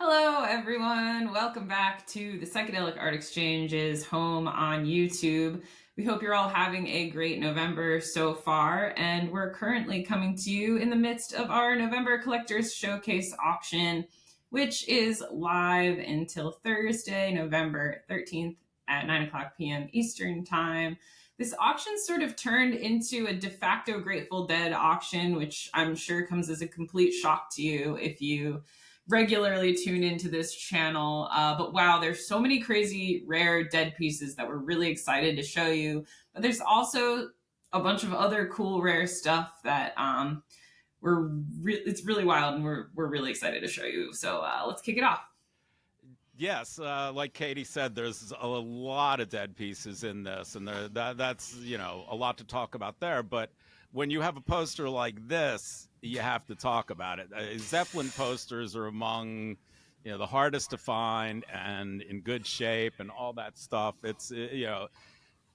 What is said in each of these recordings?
Hello, everyone. Welcome back to the Psychedelic Art Exchange's home on YouTube. We hope you're all having a great November so far, and we're currently coming to you in the midst of our November Collectors Showcase auction, which is live until Thursday, November 13th at 9 o'clock p.m. Eastern Time. This auction sort of turned into a de facto Grateful Dead auction, which I'm sure comes as a complete shock to you if you regularly tune into this channel. But wow, there's so many crazy rare dead pieces that we're really excited to show you. But there's also a bunch of other cool rare stuff that it's really wild, and we're really excited to show you. So let's kick it off. Yes, like Katie said, there's a lot of dead pieces in this, and that's a lot to talk about there. But when you have a poster like this, you have to talk about it. Zeppelin posters are among the hardest to find and in good shape and all that stuff. It's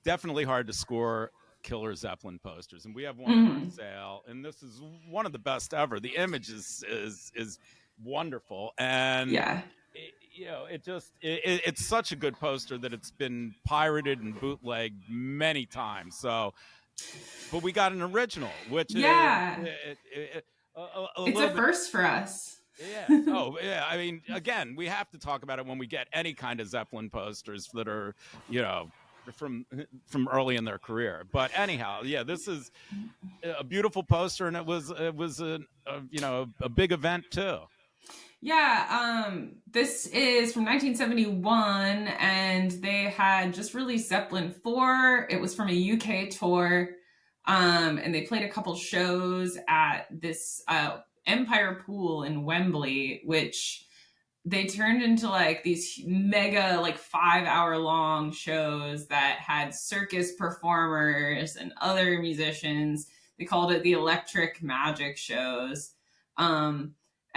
definitely hard to score killer Zeppelin posters, and we have one for sale, and this is one of the best ever. The image is wonderful, and Yeah. it's such a good poster that it's been pirated and bootlegged many times. So, but we got an original, which Yeah. is It's a first for us. Yeah. Oh, yeah. I mean, again, we have to talk about it when we get any kind of Zeppelin posters that are, from early in their career. But anyhow, yeah, this is a beautiful poster, and it was a big event too. Yeah, this is from 1971, and they had just released Zeppelin 4. It was from a UK tour, and they played a couple shows at this Empire Pool in Wembley, which they turned into like these mega, like 5 hour long shows that had circus performers and other musicians. They called it the Electric Magic Shows.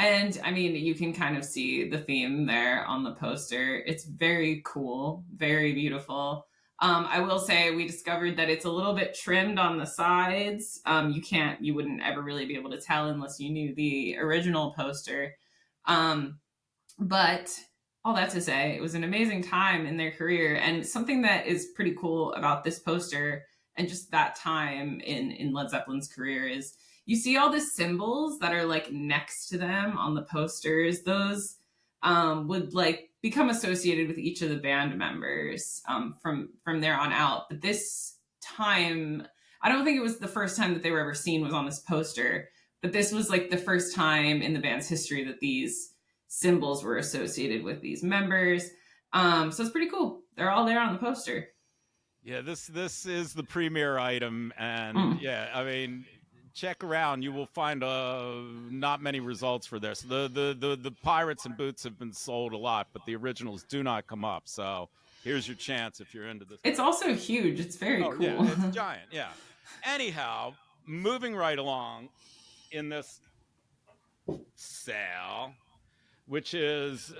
And I mean, you can kind of see the theme there on the poster. It's very cool, very beautiful. I will say we discovered that it's a little bit trimmed on the sides. You wouldn't ever really be able to tell unless you knew the original poster. But all that to say, it was an amazing time in their career. And something that is pretty cool about this poster and just that time in Led Zeppelin's career is you see all the symbols that are like next to them on the posters. Those would like become associated with each of the band members from there on out. But this time, I don't think it was the first time that they were ever seen was on this poster, but this was like the first time in the band's history that these symbols were associated with these members. So it's pretty cool. They're all there on the poster. Yeah, this is the premier item, and yeah, I mean, check around. You will find not many results for this. The Pirates and Boots have been sold a lot, but the originals do not come up. So here's your chance if you're into this. It's also huge. It's very cool. Yeah, it's giant. Yeah. Anyhow, moving right along in this sale, which is,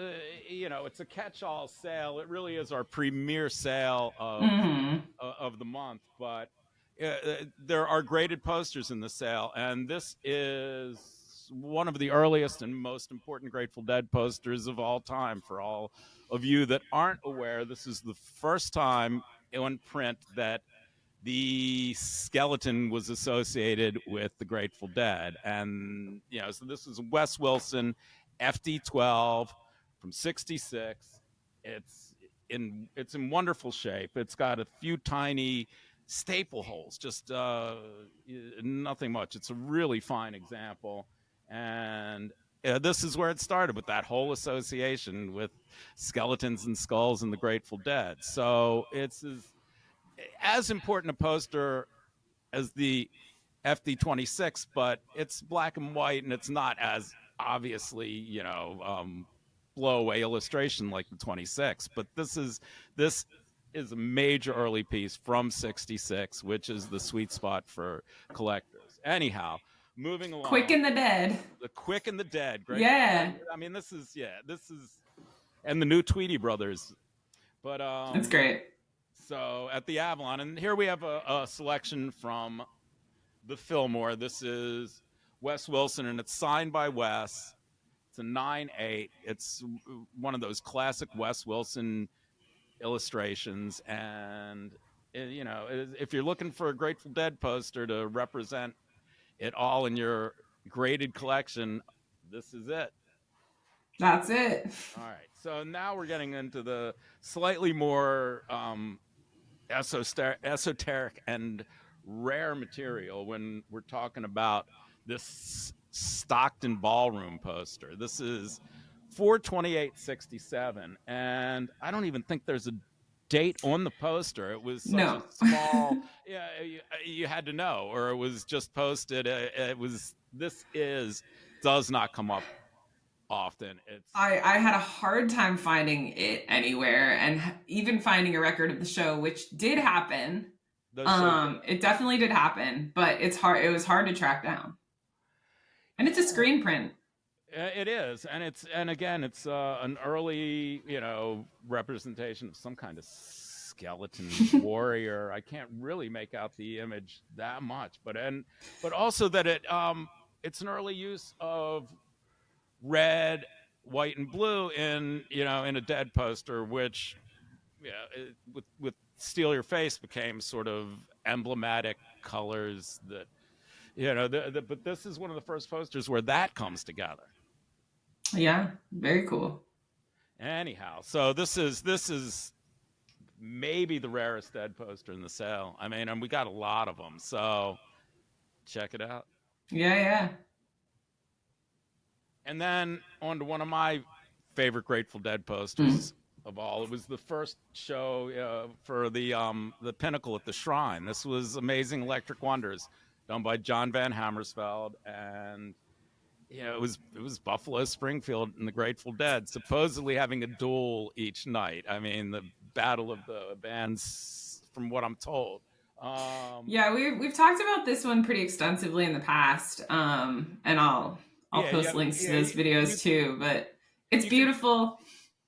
it's a catch-all sale. It really is our premier sale of the month. But there are graded posters in the sale, and this is one of the earliest and most important Grateful Dead posters of all time. For all of you that aren't aware, this is the first time in print that the skeleton was associated with the Grateful Dead. And, so this is Wes Wilson FD12 from 66. It's in wonderful shape. It's got a few tiny staple holes, just nothing much. It's a really fine example. And this is where it started, with that whole association with skeletons and skulls and the Grateful Dead. So it's as important a poster as the FD26, but it's black and white, and it's not as obviously, blow away illustration like the 26. But this is a major early piece from 66, which is the sweet spot for collectors. Anyhow, moving along. Quick and the Dead. The Quick and the Dead. Great. Yeah. I mean, this is, and the new Tweety Brothers. But it's great. So at the Avalon, and here we have a selection from the Fillmore. This is Wes Wilson, and it's signed by Wes. It's It's a 9/8. It's one of those classic Wes Wilson illustrations, and if you're looking for a Grateful Dead poster to represent it all in your graded collection, this is it. That's it. All right, so now we're getting into the slightly more esoteric and rare material when we're talking about this Stockton Ballroom poster. This is 4/28/67, and I don't even think there's a date on the poster. It was such a No. small, yeah, you had to know, or it was just posted. It was, does not come up often. I had a hard time finding it anywhere, and even finding a record of the show, which did happen. It definitely did happen, but it's hard. It was hard to track down, and it's a screen print. It is, and again, it's an early, representation of some kind of skeleton warrior. I can't really make out the image that much, but also that it's an early use of red, white, and blue in a Dead poster, which with Steal Your Face became sort of emblematic colors that but this is one of the first posters where that comes together. Yeah, very cool. Anyhow, so this is maybe the rarest Dead poster in the sale. I mean, and we got a lot of them, so check it out. Yeah. And then on to one of my favorite Grateful Dead posters of all. It was the first show for the Pinnacle at the Shrine. This was Amazing Electric Wonders, done by John Van Hammersveld, and it was Buffalo Springfield and the Grateful Dead supposedly having a duel each night. I mean, the battle of the bands, from what I'm told. Yeah, we've talked about this one pretty extensively in the past, and I'll post links to those videos too. But it's beautiful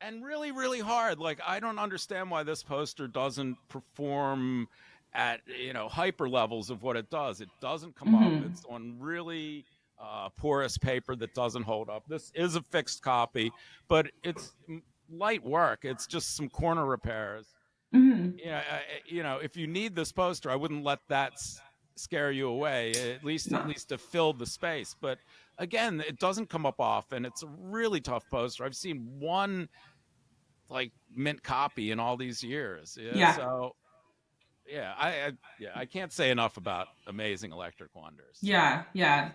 and really, really hard. Like, I don't understand why this poster doesn't perform at hyper levels of what it does. It doesn't come up. It's on really porous paper that doesn't hold up. This is a fixed copy, but it's light work. It's just some corner repairs. If you need this poster, I wouldn't let that scare you away. At least to fill the space. But again, it doesn't come up often. It's a really tough poster. I've seen one mint copy in all these years. Yeah. So I can't say enough about Amazing Electric Wonders. Yeah.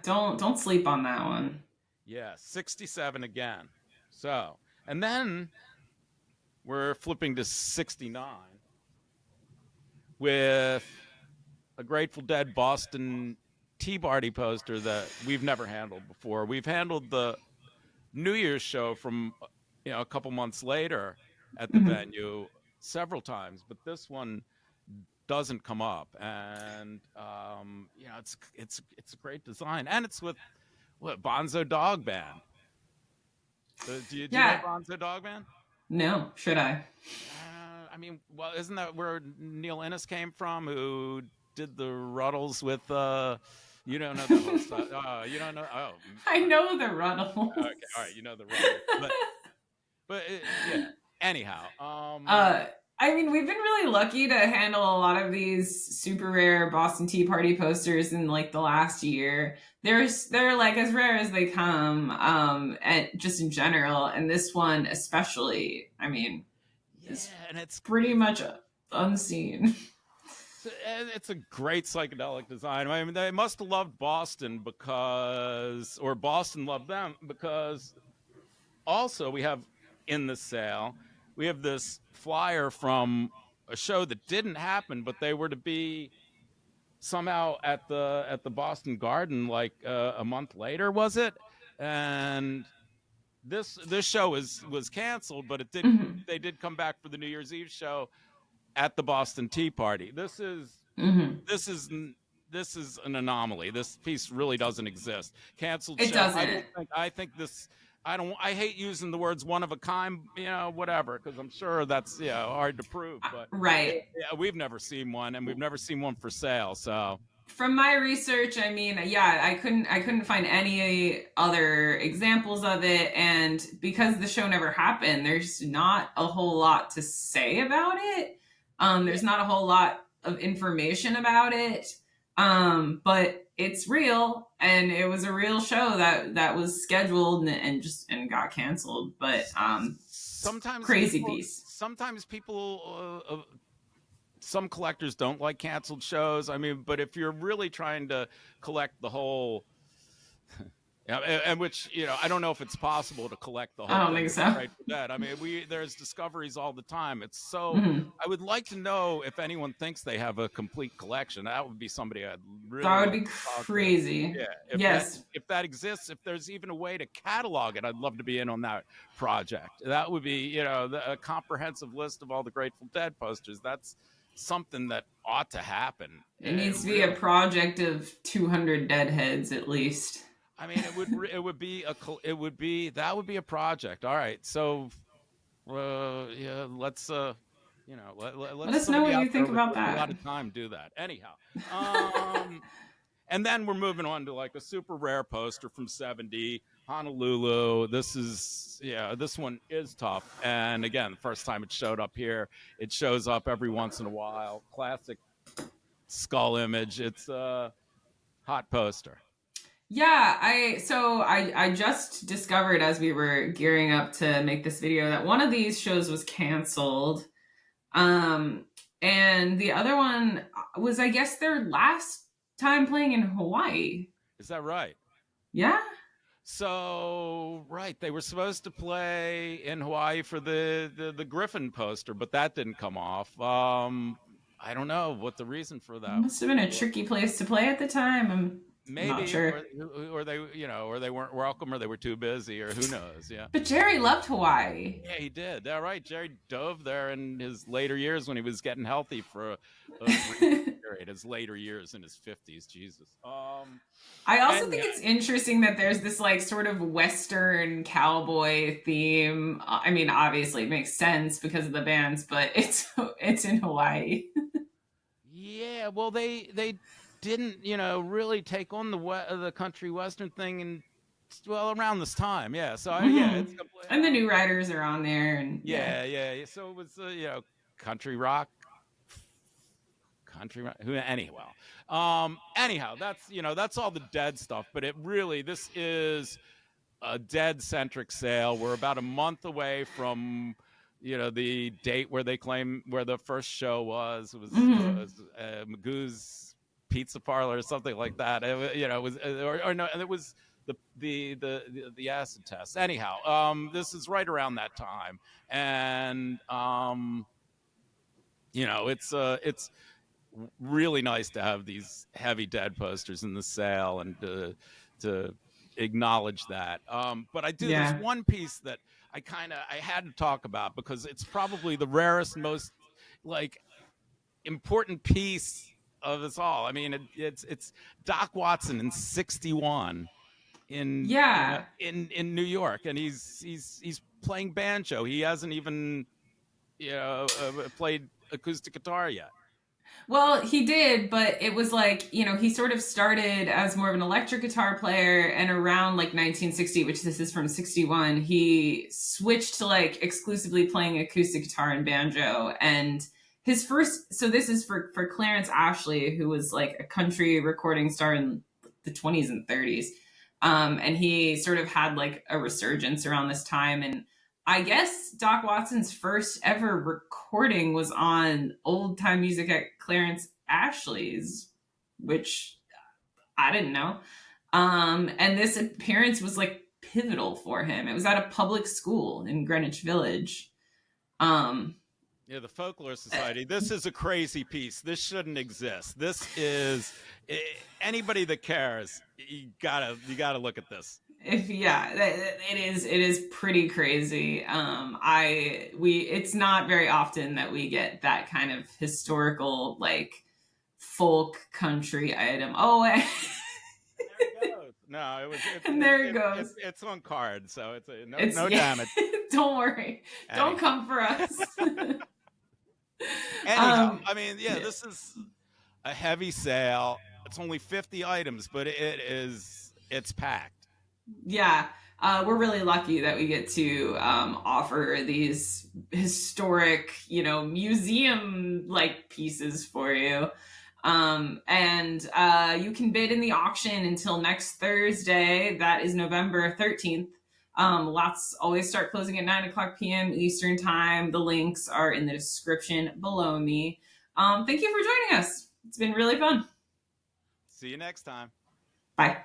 Don't sleep on that one. Yeah, 67 again. So, and then we're flipping to 69 with a Grateful Dead Boston Tea Party poster that we've never handled before. We've handled the New Year's show from a couple months later at the venue several times, but this one doesn't come up, and it's a great design, and it's with Bonzo Dog Band. So do you know Bonzo Dog Band? No, should I? I mean, well, isn't that where Neil Innes came from, who did the Ruddles with you don't know the whole stuff? You don't know? Oh, I know the Ruddles. Okay, all right, you know the Ruddles, but yeah. Anyhow, I mean, we've been really lucky to handle a lot of these super rare Boston Tea Party posters in the last year. They're as rare as they come, and just in general. And this one especially, I mean, and it's pretty much unseen. It's a great psychedelic design. I mean, they must have loved Boston or Boston loved them, because also we have in the sale, we have this flyer from a show that didn't happen, but they were to be somehow at the Boston Garden a month later, was it? And this show was canceled, but it did. They did come back for the New Year's Eve show at the Boston Tea Party. This is an anomaly. This piece really doesn't exist. Canceled show. It doesn't. I think this. I hate using the words one of a kind, whatever, because I'm sure that's hard to prove. But right. We've never seen one, and we've never seen one for sale. So From my research, I mean, yeah, I couldn't find any other examples of it, and because the show never happened, there's not a whole lot to say about it. Yeah. There's not a whole lot of information about it. But it's real, and it was a real show that was scheduled and got canceled. But Sometimes crazy people, piece. some collectors don't like canceled shows. I mean, but if you're really trying to collect the whole, yeah, and which, I don't know if it's possible to collect the I whole don't thing think with the so. Grateful Dead. I mean, there's discoveries all the time. It's so. Mhm. I would like to know if anyone thinks they have a complete collection. That would be somebody I'd really That would like be to talk to. crazy. Yeah, Yes. if that exists, if there's even a way to catalog it, I'd love to be in on that project. That would be, a comprehensive list of all the Grateful Dead posters. That's something that ought to happen. It needs to be a Really. project of 200 deadheads at least. I mean, that would be a project. All right, so yeah, let's Let let's us know somebody what out you there think with about a lot that. of time do that. Anyhow, um, and then we're moving on to like a super rare poster from '70, Honolulu. This one is tough. And again, the first time it showed up here, it shows up every once in a while. Classic skull image. It's a hot poster. Yeah, I just discovered as we were gearing up to make this video that one of these shows was canceled. Um and the other one was, I guess, their last time playing in Hawaii. Is that right? Yeah? So, right, they were supposed to play in Hawaii for the Griffin poster, but that didn't come off. I don't know what the reason for It that must have been a was. tricky place to play at the time. I'm not Maybe, sure. or they, or they weren't welcome, or they were too busy, or who knows? Yeah, But Jerry loved Hawaii. yeah, he did. All right, Jerry dove there in his later years when he was getting healthy for a brief period. His later years in his 50s, Jesus. I also And think yeah, it's interesting that there's this like sort of Western cowboy theme. I mean, obviously it makes sense because of the bands, but it's in Hawaii. yeah. Well, they didn't, really take on the country western thing, and well, around this time, yeah. So yeah, Hmm. it's And the new writers are on there, and yeah. yeah. So it was, country rock, Who anyhow, that's all the Dead stuff. But this is a Dead centric sale. We're about a month away from the date where they claim where the first show was. Hmm. Magoo's Pizza Parlor or something like that. It was or no, and it was the acid test. Anyhow, this is right around that time, and it's really nice to have these heavy Dead posters in the sale and to acknowledge that. But there's Yeah. one piece that I had to talk about because it's probably the rarest, most like important piece of us all. I mean, it's Doc Watson in '61 Yeah. in New York, and he's playing banjo. He hasn't even played acoustic guitar yet. Well, he did, but it was like, he sort of started as more of an electric guitar player, and around like 1960, which this is from 61, he switched to like exclusively playing acoustic guitar and banjo. And his first, so this is for Clarence Ashley, who was like a country recording star in the 20s and 30s. And he sort of had like a resurgence around this time. And I guess Doc Watson's first ever recording was on Old Time Music at Clarence Ashley's, which I didn't know. And this appearance was like pivotal for him. It was at a public school in Greenwich Village. Um, Yeah, the Folklore Society. This is a crazy piece. This shouldn't exist. This is anybody that cares. You gotta look at this. it is pretty crazy. It's not very often that we get that kind of historical like folk country item. Oh, And there it goes. No, it was. and there it goes. It's on card, so it's It's no damage. Don't worry. Don't Anyhow, come for us. anyhow, um, I mean, yeah, this is a heavy sale. It's only 50 items, but it's packed. Yeah. We're really lucky that we get to offer these historic, museum like pieces for you. And you can bid in the auction until next Thursday. That is November 13th. Lots always start closing at 9 o'clock p.m. Eastern time. The links are in the description below me. Thank you for joining us. It's been really fun. See you next time. Bye.